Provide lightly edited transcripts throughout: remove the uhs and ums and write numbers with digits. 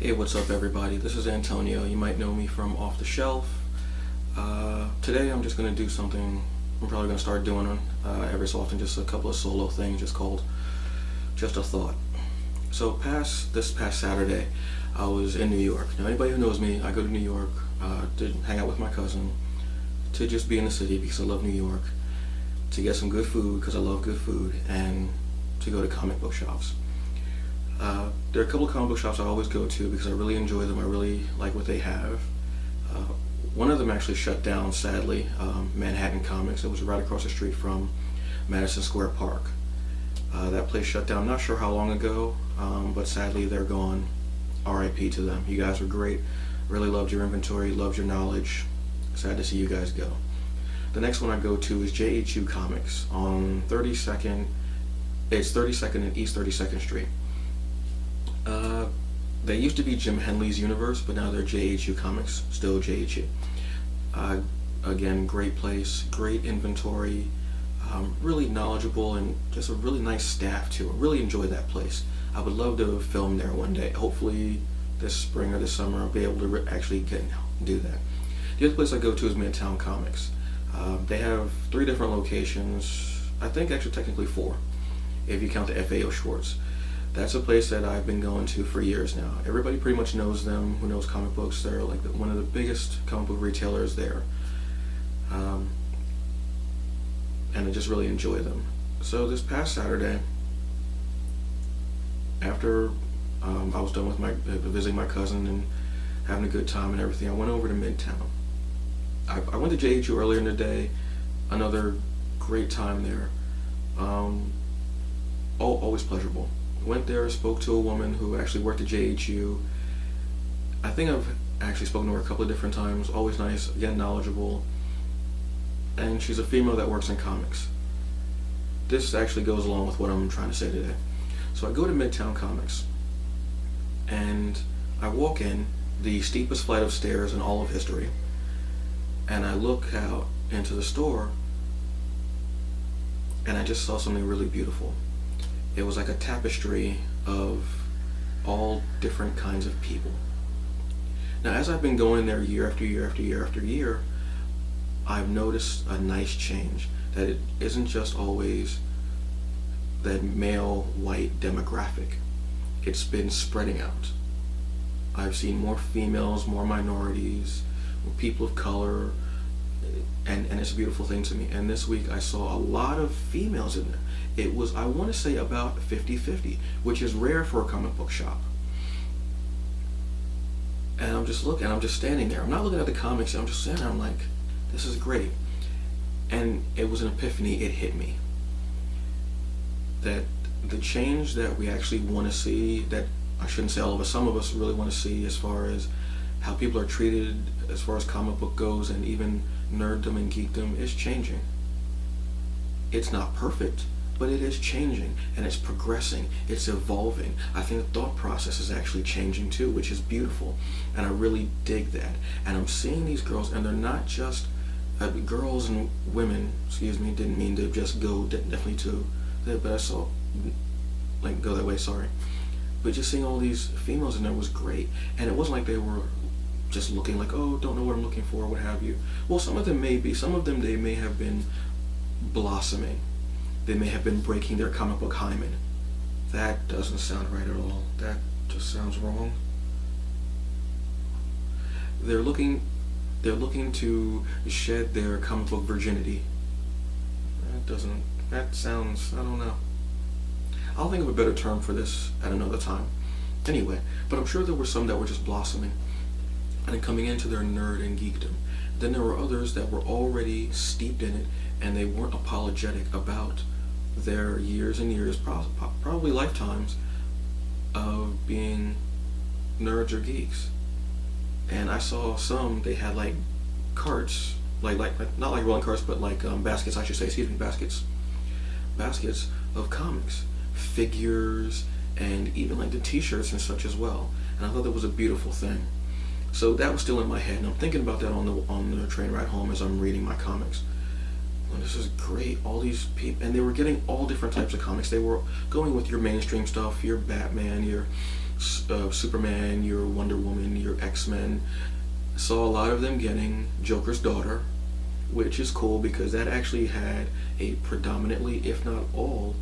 Hey, what's up everybody? This is Antonio. You might know me from Off the Shelf. Today I'm just going to do something I'm probably going to start doing every so often, just a couple of solo things just called Just a Thought. So this past Saturday, I was in New York. Now anybody who knows me, I go to New York to hang out with my cousin, to just be in the city because I love New York, to get some good food because I love good food, and to go to comic book shops. There are a couple of comic book shops I always go to because I really enjoy them. I really like what they have. One of them actually shut down, sadly, Manhattan Comics. It was right across the street from Madison Square Park. That place shut down, not sure how long ago, but sadly they're gone. RIP to them. You guys were great. Really loved your inventory, loved your knowledge. Sad to see you guys go. The next one I go to is JHU Comics on 32nd. It's 32nd and East 32nd Street. They used to be Jim Henley's Universe, but now they're JHU Comics, still JHU. Again, great place, great inventory, really knowledgeable, and just a really nice staff too. I really enjoy that place. I would love to film there one day. Hopefully this spring or this summer I'll be able to actually do that. The other place I go to is Midtown Comics. They have 3 different locations, I think actually technically 4, if you count the FAO Schwartz. That's a place that I've been going to for years now. Everybody pretty much knows them who knows comic books. They're like one of the biggest comic book retailers there. And I just really enjoy them. So this past Saturday, after I was done with visiting my cousin and having a good time and everything, I went over to Midtown. I went to JHU earlier in the day, another great time there. Always pleasurable. Went there, spoke to a woman who actually worked at JHU. I think I've actually spoken to her a couple of different times. Always nice, again knowledgeable. And she's a female that works in comics. This actually goes along with what I'm trying to say today. So I go to Midtown Comics, and I walk in the steepest flight of stairs in all of history, and I look out into the store, and I just saw something really beautiful. It was like a tapestry of all different kinds of people. Now, as I've been going there year after year after year after year, I've noticed a nice change, that it isn't just always that male white demographic. It's been spreading out. I've seen more females, more minorities, more people of color, and it's a beautiful thing to me. And this week I saw a lot of females in there. It was, I want to say, about 50-50, which is rare for a comic book shop. And I'm just looking, I'm just standing there. I'm not looking at the comics, I'm just standing there, I'm like, this is great. And it was an epiphany, it hit me. That the change that we actually want to see, that I shouldn't say all of us, some of us really want to see as far as how people are treated as far as comic book goes, and even nerddom and geekdom, is changing. It's not perfect, but it is changing, and it's progressing, it's evolving. I think the thought process is actually changing too, which is beautiful, and I really dig that. And I'm seeing these girls, and they're not just girls and women, excuse me, didn't mean to just go definitely to that, but I saw, like, go that way, sorry. But just seeing all these females in there was great, and it wasn't like they were just looking like, oh, don't know what I'm looking for, what have you. Well, some of them may be, some of them they may have been blossoming. They may have been breaking their comic book hymen. That doesn't sound right at all. That just sounds wrong. They're looking to shed their comic book virginity. That sounds, I don't know. I'll think of a better term for this at another time. Anyway, but I'm sure there were some that were just blossoming and coming into their nerd and geekdom. Then there were others that were already steeped in it, and they weren't apologetic about their years and years, probably lifetimes, of being nerds or geeks. And I saw some, they had like carts, like not like rolling carts, but like baskets, I should say, excuse me, baskets of comics, figures, and even like the t-shirts and such as well. And I thought that was a beautiful thing. So that was still in my head, and I'm thinking about that on the train ride home as I'm reading my comics. Well, this is great, all these people, and they were getting all different types of comics. They were going with your mainstream stuff, your Batman, your Superman, your Wonder Woman, your X-Men. Saw a lot of them getting Joker's daughter, which is cool because that actually had a predominantly, if not all,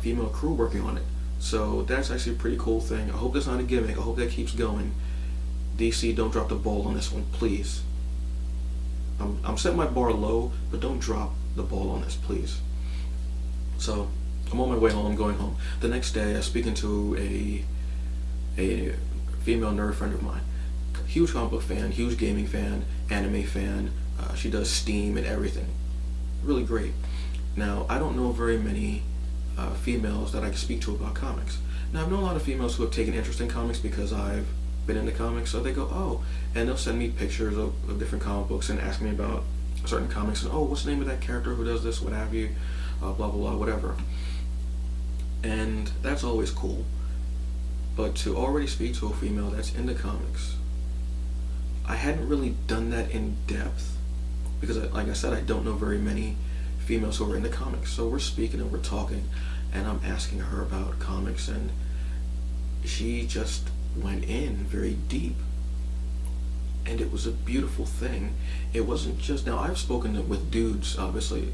female crew working on it. So that's actually a pretty cool thing. I hope that's not a gimmick. I hope that keeps going. DC, don't drop the ball on this one, please. I'm setting my bar low, but don't drop the ball on this, please. So I'm on my way home. I'm going home. The next day, I was speaking to a female nerd friend of mine. Huge comic book fan, huge gaming fan, anime fan. She does Steam and everything. Really great. Now, I don't know very many females that I can speak to about comics. Now, I've known a lot of females who have taken interest in comics because I've been into comics, so they go, oh, and they'll send me pictures of different comic books and ask me about certain comics and, oh, what's the name of that character who does this, what have you, blah, blah, blah, whatever. And that's always cool. But to already speak to a female that's into comics, I hadn't really done that in depth because, like I said, I don't know very many females who are into comics. So we're speaking and we're talking, and I'm asking her about comics, and she just went in very deep, and it was a beautiful thing. It wasn't just, now I've spoken with dudes, obviously,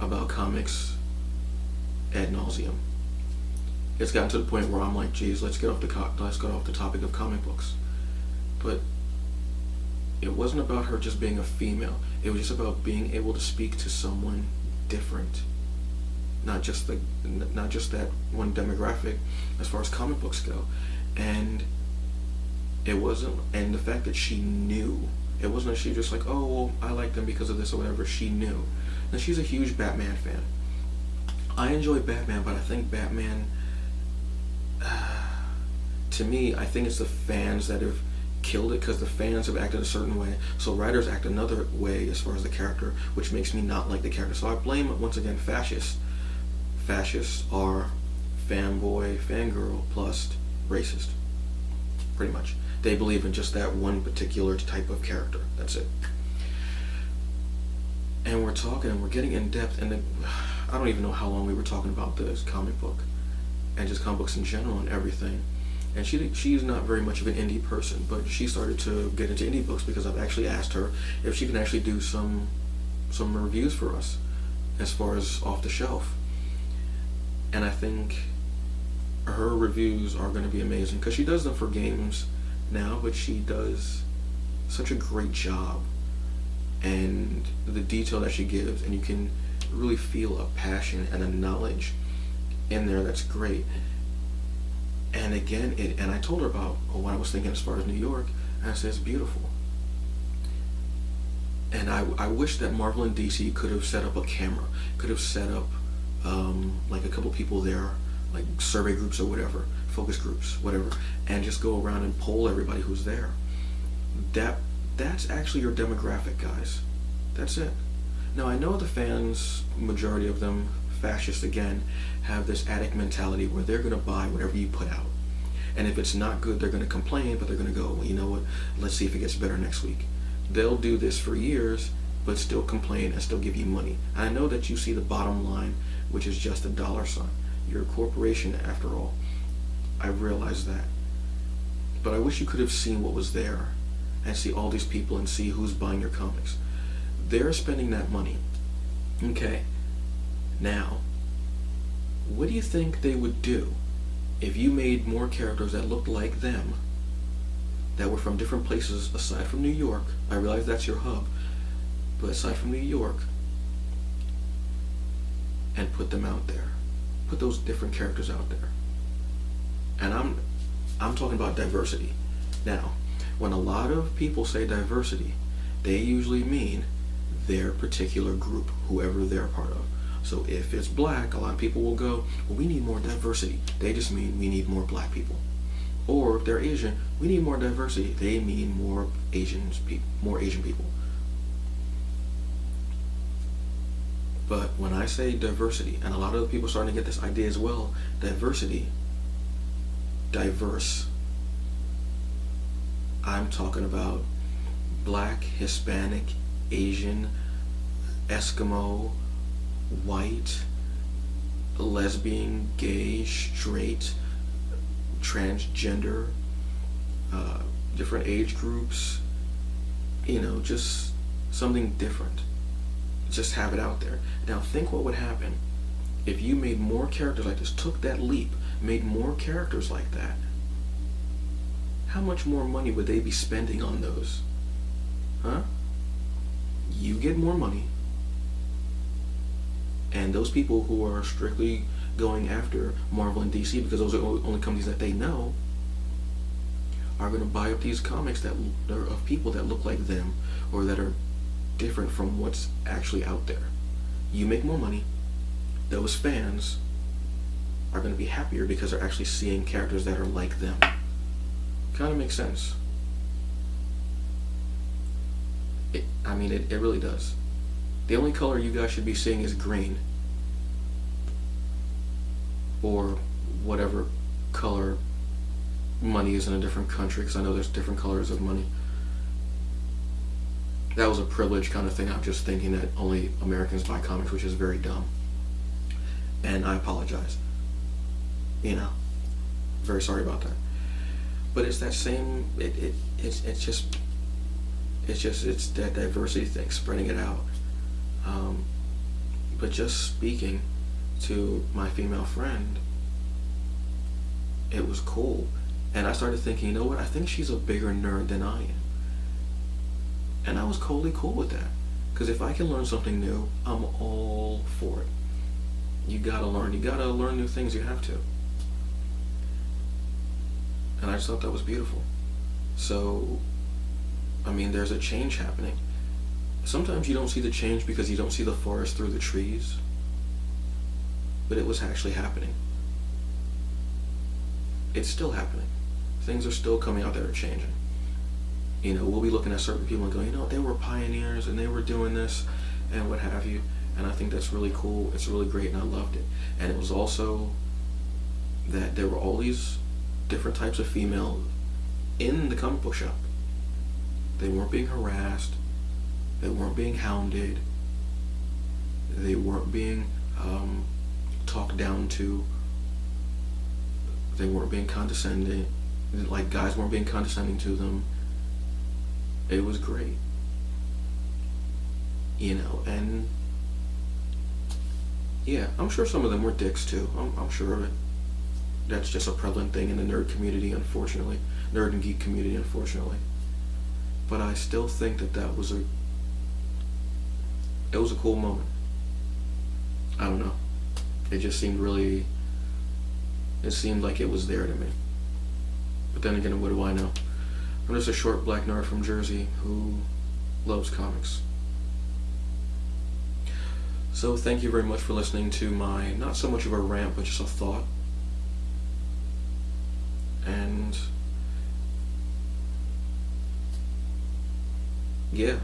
about comics ad nauseum. It's gotten to the point where I'm like, geez, let's get off the topic of comic books. But it wasn't about her just being a female. It was just about being able to speak to someone different. Not just that one demographic as far as comic books go. And it wasn't, and the fact that she knew, it wasn't that she just like, oh, well, I like them because of this or whatever. She knew. Now, she's a huge Batman fan. I enjoy Batman, but I think Batman, to me, I think it's the fans that have killed it, because the fans have acted a certain way, so writers act another way as far as the character, which makes me not like the character. So I blame, once again, fascists. Fascists are fanboy, fangirl, plus racist. Pretty much. They believe in just that one particular type of character. That's it. And we're talking, and we're getting in depth, and I don't even know how long we were talking about this comic book, and just comic books in general and everything. And she's not very much of an indie person, but she started to get into indie books because I've actually asked her if she can actually do some reviews for us as far as off the shelf. And I think her reviews are going to be amazing because she does them for games now, but she does such a great job, and the detail that she gives, and you can really feel a passion and a knowledge in there that's great. And again, and I told her about what I was thinking as far as New York, and I said it's beautiful. And I wish that Marvel and DC could have set up a camera, could have set up like a couple people there, like survey groups or whatever, focus groups, whatever, and just go around and poll everybody who's there. That's actually your demographic, guys. That's it. Now, I know the fans, majority of them, fascists again, have this addict mentality where they're going to buy whatever you put out. And if it's not good, they're going to complain, but they're going to go, well, you know what, let's see if it gets better next week. They'll do this for years, but still complain and still give you money. And I know that you see the bottom line, which is just $. You're a corporation after all. I realize that. But I wish you could have seen what was there and see all these people and see who's buying your comics. They're spending that money. Okay. Now, what do you think they would do if you made more characters that looked like them, that were from different places aside from New York? I realize that's your hub, but aside from New York, and put them out there. Put those different characters out there. And I'm talking about diversity. Now, when a lot of people say diversity, they usually mean their particular group, whoever they're part of. So if it's black, a lot of people will go, well, we need more diversity. They just mean we need more black people. Or if they're Asian, we need more diversity. They mean more Asian people. But when I say diversity, and a lot of the people are starting to get this idea as well, diversity, diverse, I'm talking about black, Hispanic, Asian, Eskimo, white, lesbian, gay, straight, transgender, different age groups, just something different. Just have it out there. Now think what would happen if you made more characters like this, took that leap, made more characters like that. How much more money would they be spending on those? Huh? You get more money, and those people who are strictly going after Marvel and DC, because those are the only companies that they know, are going to buy up these comics that are of people that look like them or that are different from what's actually out there. You make more money. Those fans are going to be happier because they're actually seeing characters that are like them. Kind of makes sense. It really does. The only color you guys should be seeing is green, or whatever color money is in a different country, because I know there's different colors of money. That was a privilege kind of thing. I'm just thinking that only Americans buy comics, which is very dumb, and I apologize. Very sorry about that. But it's that same. It's that diversity thing, spreading it out. But just speaking to my female friend, it was cool, and I started thinking, you know what? I think she's a bigger nerd than I am, and I was totally cool with that. Because if I can learn something new, I'm all for it. You gotta learn. You gotta learn new things. You have to. And I just thought that was beautiful. So, there's a change happening. Sometimes you don't see the change because you don't see the forest through the trees. But it was actually happening. It's still happening. Things are still coming out that are changing. We'll be looking at certain people and going, they were pioneers and they were doing this and what have you. And I think that's really cool. It's really great, and I loved it. And it was also that there were all these different types of females in the comic book shop. They weren't being harassed. They weren't being hounded. They weren't being talked down to. They weren't being condescending. Like, guys weren't being condescending to them. It was great. And yeah, I'm sure some of them were dicks too. I'm sure of it. That's just a prevalent thing in the nerd community, unfortunately. Nerd and geek community, unfortunately. But I still think that was a cool moment. I don't know. It just seemed like it was there to me. But then again, what do I know? I'm just a short black nerd from Jersey who loves comics. So thank you very much for listening to my, not so much of a rant, but just a thought. And yeah,